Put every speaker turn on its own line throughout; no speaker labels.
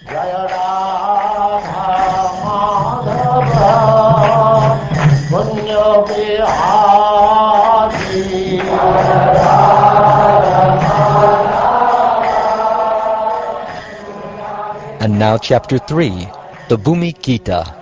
Jaya Radha Madhava Punya Bihari Jaya Radha Madhava.
And now Chapter 3, the Bhumi Gita.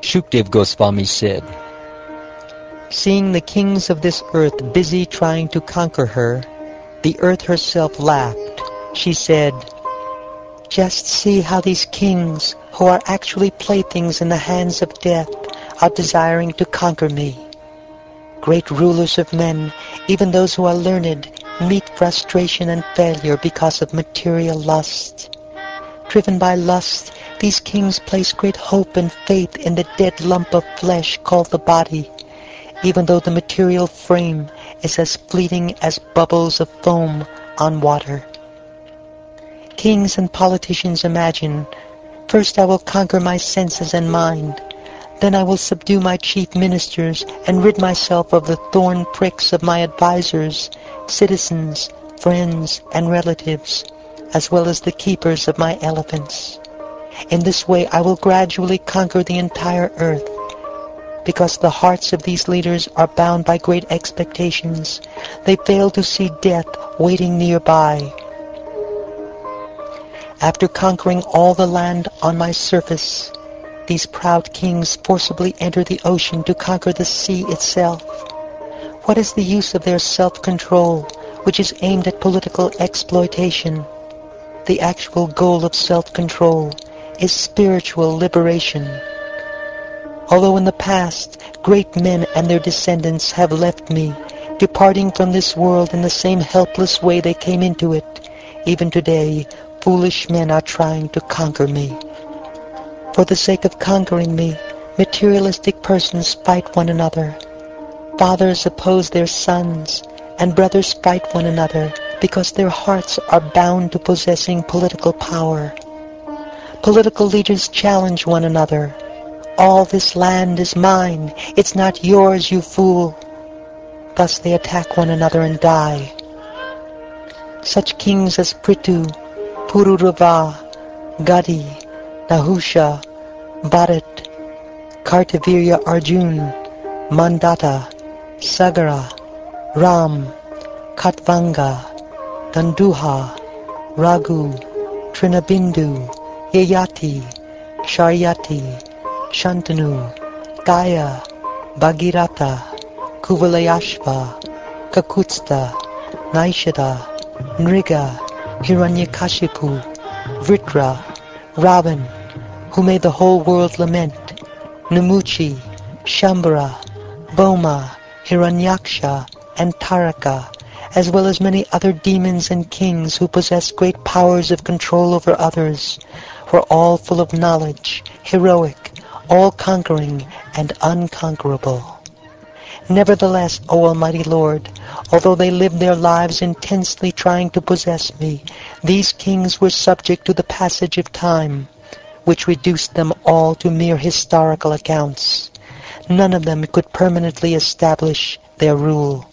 Shukdev Goswami said, "Seeing the kings of this earth busy trying to conquer her, the earth herself laughed. She said, 'Just see how these kings, who are actually playthings in the hands of death, are desiring to conquer me. Great rulers of men, even those who are learned, meet frustration and failure because of material lust. Driven by lust, these kings place great hope and faith in the dead lump of flesh called the body, even though the material frame is as fleeting as bubbles of foam on water. Kings and politicians imagine, first I will conquer my senses and mind, then I will subdue my chief ministers and rid myself of the thorn pricks of my advisors, citizens, friends, and relatives, as well as the keepers of my elephants. In this way I will gradually conquer the entire earth. Because the hearts of these leaders are bound by great expectations, they fail to see death waiting nearby. After conquering all the land on my surface, these proud kings forcibly enter the ocean to conquer the sea itself. What is the use of their self-control, which is aimed at political exploitation? The actual goal of self-control is spiritual liberation. Although in the past great men and their descendants have left me, departing from this world in the same helpless way they came into it, even today foolish men are trying to conquer me. For the sake of conquering me, materialistic persons fight one another. Fathers oppose their sons, and brothers fight one another because their hearts are bound to possessing political power. Political leaders challenge one another. All this land is mine. It's not yours, you fool. Thus they attack one another and die. Such kings as Prithu, Pururava, Gadi, Nahusha, Bharat, Kartavirya Arjun, Mandata, Sagara, Ram, Katvanga, Danduha, Raghu, Trinabindu, Yayati, Sharyati, Shantanu, Gaya, Bhagirata, Kuvalayashva, Kakutsta, Naishada, Nriga, Hiranyakashipu, Vritra, Ravan, who made the whole world lament, Numuchi, Shambhara, Bhoma, Hiranyaksha, and Taraka, as well as many other demons and kings who possess great powers of control over others, were all full of knowledge, heroic, all-conquering, and unconquerable. Nevertheless, O Almighty Lord, although they lived their lives intensely trying to possess me, these kings were subject to the passage of time, which reduced them all to mere historical accounts. None of them could permanently establish their rule.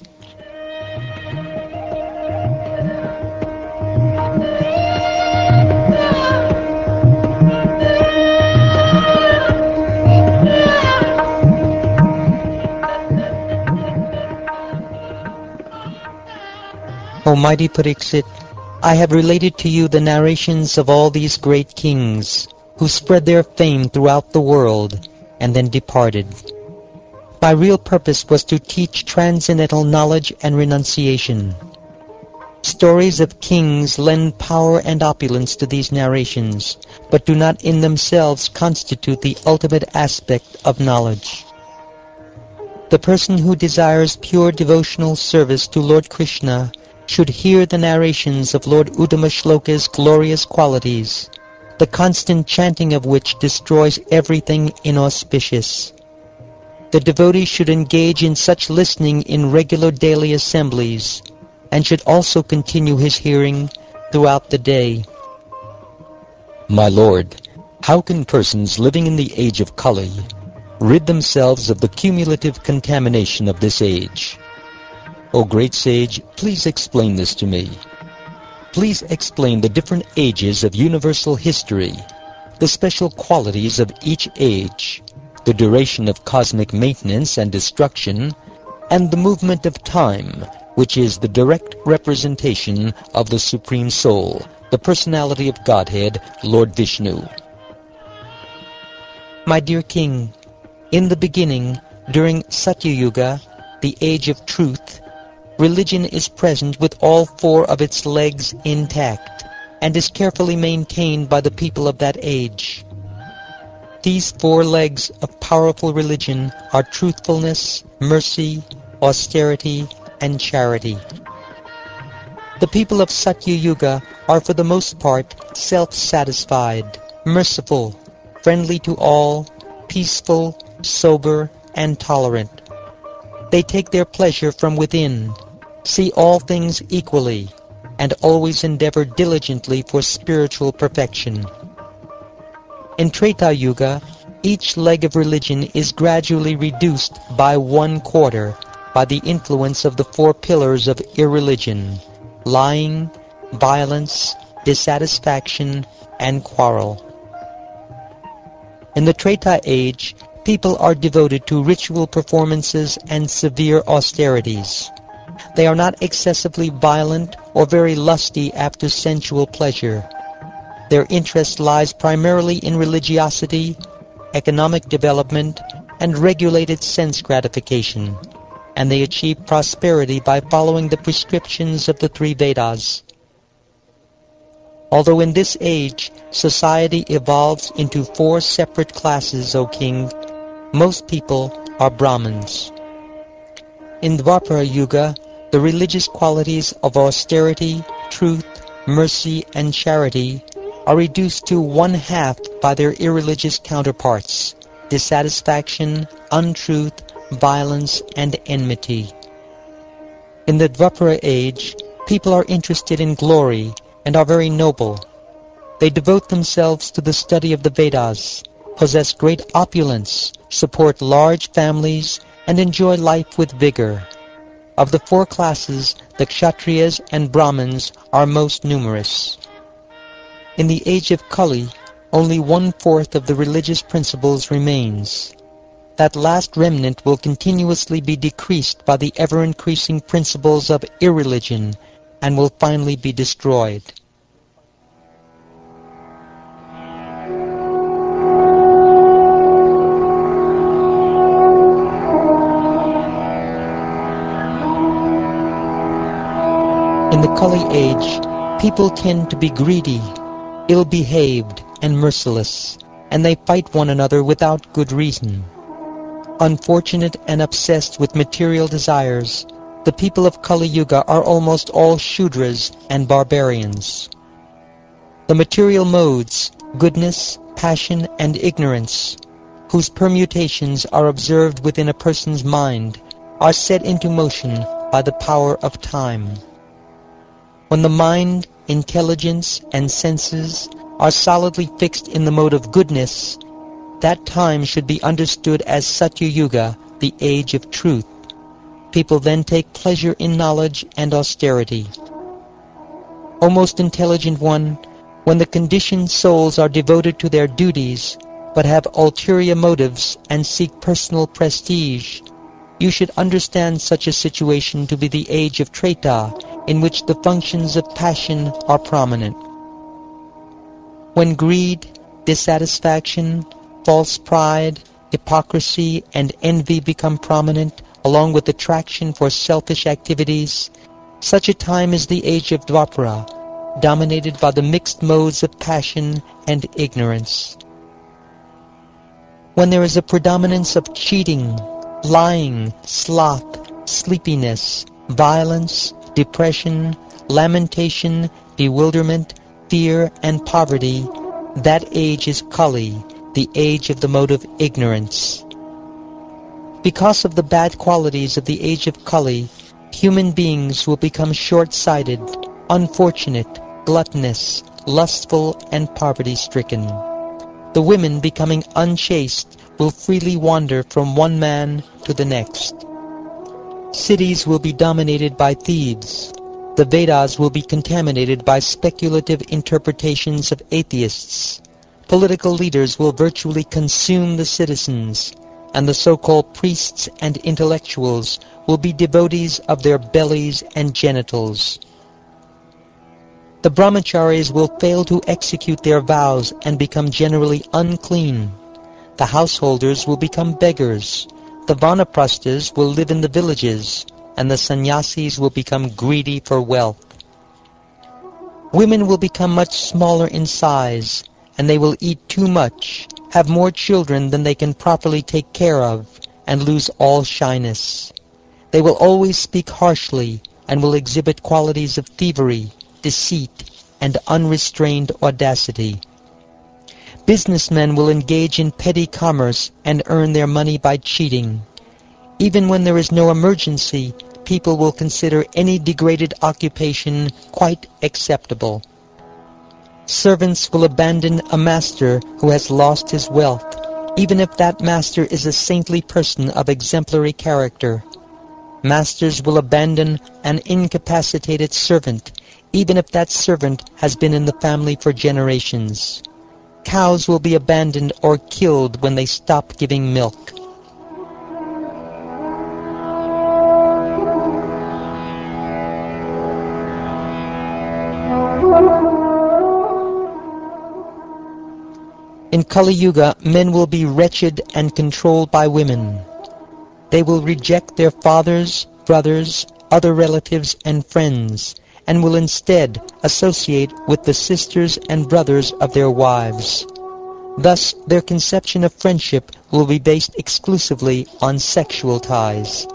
O mighty Pariksit, I have related to you the narrations of all these great kings, who spread their fame throughout the world, and then departed. My real purpose was to teach transcendental knowledge and renunciation. Stories of kings lend power and opulence to these narrations, but do not in themselves constitute the ultimate aspect of knowledge. The person who desires pure devotional service to Lord Krishna should hear the narrations of Lord Uddamashloka's glorious qualities, the constant chanting of which destroys everything inauspicious. The devotee should engage in such listening in regular daily assemblies, and should also continue his hearing throughout the day.
My Lord, how can persons living in the age of Kali rid themselves of the cumulative contamination of this age? O great sage, please explain this to me. Please explain the different ages of universal history, the special qualities of each age, the duration of cosmic maintenance and destruction, and the movement of time, which is the direct representation of the Supreme Soul, the personality of Godhead, Lord Vishnu.
My dear King, in the beginning, during Satya Yuga, the age of truth, religion is present with all four of its legs intact, and is carefully maintained by the people of that age. These four legs of powerful religion are truthfulness, mercy, austerity, and charity. The people of Satya Yuga are for the most part self-satisfied, merciful, friendly to all, peaceful, sober, and tolerant. They take their pleasure from within, see all things equally, and always endeavor diligently for spiritual perfection. In Treta Yuga, each leg of religion is gradually reduced by 1/4 by the influence of the four pillars of irreligion: lying, violence, dissatisfaction, and quarrel. In the Treta age, people are devoted to ritual performances and severe austerities. They are not excessively violent or very lusty after sensual pleasure. Their interest lies primarily in religiosity, economic development, and regulated sense gratification, and they achieve prosperity by following the prescriptions of the three Vedas. Although in this age society evolves into 4 separate classes, O King, most people are Brahmins. In Dwapara Yuga, the religious qualities of austerity, truth, mercy, and charity are reduced to 1/2 by their irreligious counterparts: dissatisfaction, untruth, violence, and enmity. In the Dwapara age, people are interested in glory and are very noble. They devote themselves to the study of the Vedas, possess great opulence, support large families, and enjoy life with vigor. Of the 4 classes, the Kshatriyas and Brahmins are most numerous. In the age of Kali, only 1/4 of the religious principles remains. That last remnant will continuously be decreased by the ever-increasing principles of irreligion and will finally be destroyed. In the Kali age, people tend to be greedy, ill-behaved, and merciless, and they fight one another without good reason. Unfortunate and obsessed with material desires, the people of Kali Yuga are almost all Shudras and barbarians. The material modes, goodness, passion, and ignorance, whose permutations are observed within a person's mind, are set into motion by the power of time. When the mind, intelligence, and senses are solidly fixed in the mode of goodness, that time should be understood as Satya Yuga, the age of truth. People then take pleasure in knowledge and austerity. O most intelligent one, when the conditioned souls are devoted to their duties, but have ulterior motives and seek personal prestige, you should understand such a situation to be the age of Treta, in which the functions of passion are prominent. When greed, dissatisfaction, false pride, hypocrisy, and envy become prominent, along with attraction for selfish activities, such a time is the age of Dwapara, dominated by the mixed modes of passion and ignorance. When there is a predominance of cheating, lying, sloth, sleepiness, violence, depression, lamentation, bewilderment, fear, and poverty, that age is Kali, the age of the mode of ignorance. Because of the bad qualities of the age of Kali, human beings will become short-sighted, unfortunate, gluttonous, lustful, and poverty-stricken. The women, becoming unchaste, will freely wander from one man to the next. Cities will be dominated by thieves. The Vedas will be contaminated by speculative interpretations of atheists. Political leaders will virtually consume the citizens, and the so-called priests and intellectuals will be devotees of their bellies and genitals. The brahmacharis will fail to execute their vows and become generally unclean. The householders will become beggars. The vanaprasthas will live in the villages, and the sannyasis will become greedy for wealth. Women will become much smaller in size, and they will eat too much, have more children than they can properly take care of, and lose all shyness. They will always speak harshly, and will exhibit qualities of thievery, deceit, and unrestrained audacity. Businessmen will engage in petty commerce and earn their money by cheating. Even when there is no emergency, people will consider any degraded occupation quite acceptable. Servants will abandon a master who has lost his wealth, even if that master is a saintly person of exemplary character. Masters will abandon an incapacitated servant, even if that servant has been in the family for generations. Cows will be abandoned or killed when they stop giving milk. In Kali Yuga, men will be wretched and controlled by women. They will reject their fathers, brothers, other relatives, and friends, and will instead associate with the sisters and brothers of their wives. Thus, their conception of friendship will be based exclusively on sexual ties.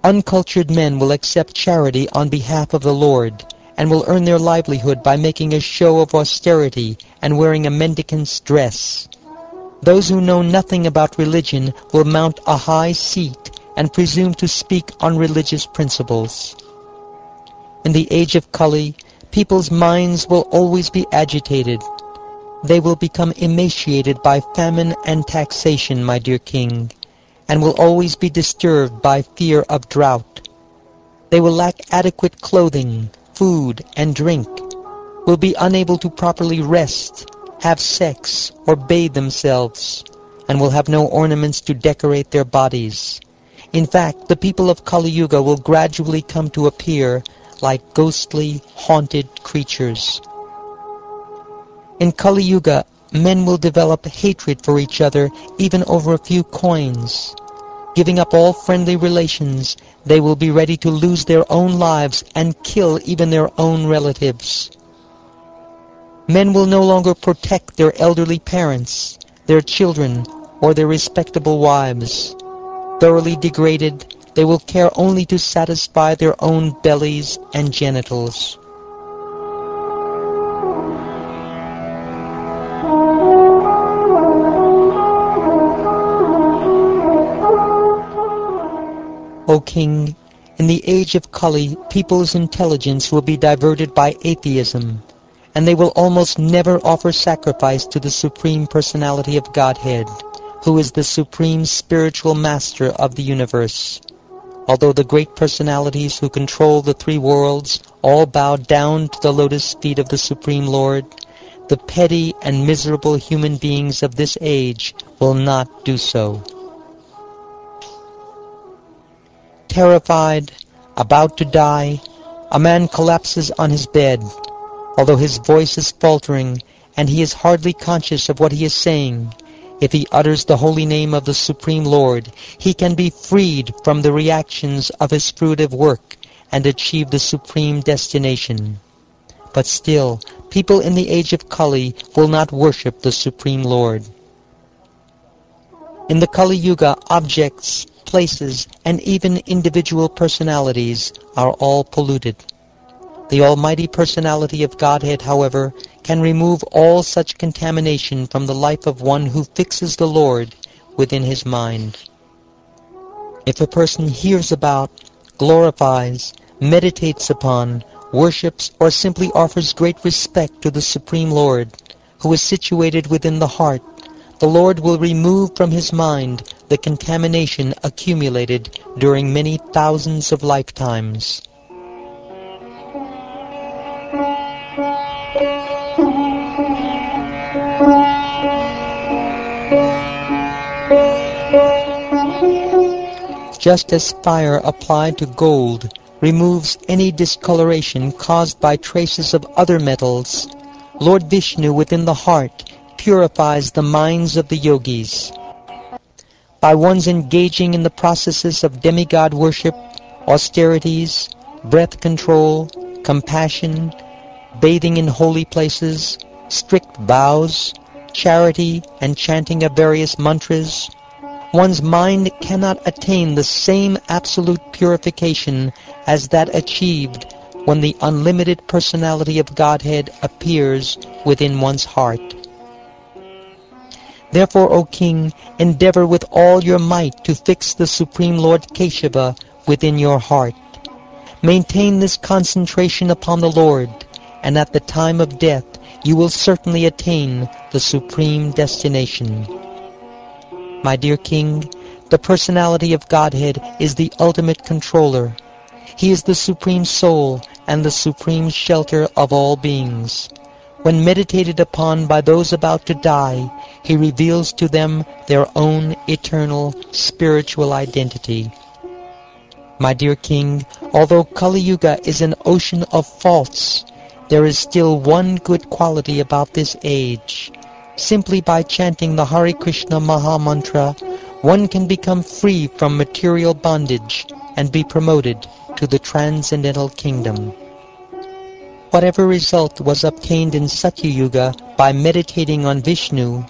Uncultured men will accept charity on behalf of the Lord, and will earn their livelihood by making a show of austerity and wearing a mendicant's dress. Those who know nothing about religion will mount a high seat and presume to speak on religious principles. In the age of Kali, people's minds will always be agitated. They will become emaciated by famine and taxation, my dear king, and will always be disturbed by fear of drought. They will lack adequate clothing, food, and drink, will be unable to properly rest, have sex, or bathe themselves, and will have no ornaments to decorate their bodies. In fact, the people of Kali Yuga will gradually come to appear like ghostly, haunted creatures. In Kali Yuga, men will develop hatred for each other even over a few coins. Giving up all friendly relations, they will be ready to lose their own lives and kill even their own relatives. Men will no longer protect their elderly parents, their children, or their respectable wives. Thoroughly degraded, they will care only to satisfy their own bellies and genitals. O king, in the age of Kali, people's intelligence will be diverted by atheism, and they will almost never offer sacrifice to the Supreme Personality of Godhead, who is the Supreme Spiritual Master of the universe. Although the great personalities who control the three worlds all bow down to the lotus feet of the Supreme Lord, the petty and miserable human beings of this age will not do so. Terrified, about to die, a man collapses on his bed, although his voice is faltering and he is hardly conscious of what he is saying. If he utters the holy name of the Supreme Lord, he can be freed from the reactions of his fruitive work and achieve the supreme destination. But still, people in the age of Kali will not worship the Supreme Lord. In the Kali Yuga, objects, places, and even individual personalities are all polluted. The Almighty Personality of Godhead, however, can remove all such contamination from the life of one who fixes the Lord within his mind. If a person hears about, glorifies, meditates upon, worships, or simply offers great respect to the Supreme Lord, who is situated within the heart, the Lord will remove from his mind the contamination accumulated during many thousands of lifetimes. Just as fire applied to gold removes any discoloration caused by traces of other metals, Lord Vishnu within the heart purifies the minds of the yogis. By one's engaging in the processes of demigod worship, austerities, breath control, compassion, bathing in holy places, strict vows, charity, and chanting of various mantras, one's mind cannot attain the same absolute purification as that achieved when the unlimited personality of Godhead appears within one's heart. Therefore, O King, endeavor with all your might to fix the Supreme Lord Keshava within your heart. Maintain this concentration upon the Lord, and at the time of death you will certainly attain the supreme destination. My dear King, the personality of Godhead is the ultimate controller. He is the supreme soul and the supreme shelter of all beings. When meditated upon by those about to die, he reveals to them their own eternal spiritual identity. My dear King, although Kali Yuga is an ocean of faults, there is still one good quality about this age. Simply by chanting the Hare Krishna Maha Mantra, one can become free from material bondage and be promoted to the transcendental kingdom. Whatever result was obtained in Satya Yuga by meditating on Vishnu,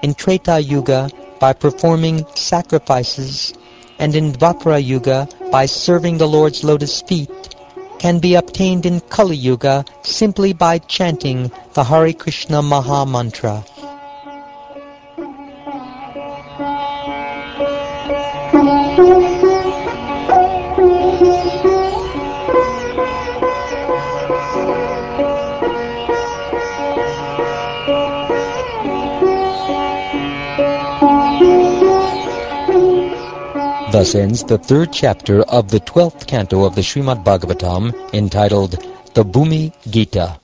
in Treta Yuga by performing sacrifices, and in Dvapara Yuga by serving the Lord's lotus feet, can be obtained in Kali Yuga simply by chanting the Hare Krishna Maha Mantra.
Thus ends the third chapter of the 12th canto of the Srimad Bhagavatam, entitled the Bhumi Gita.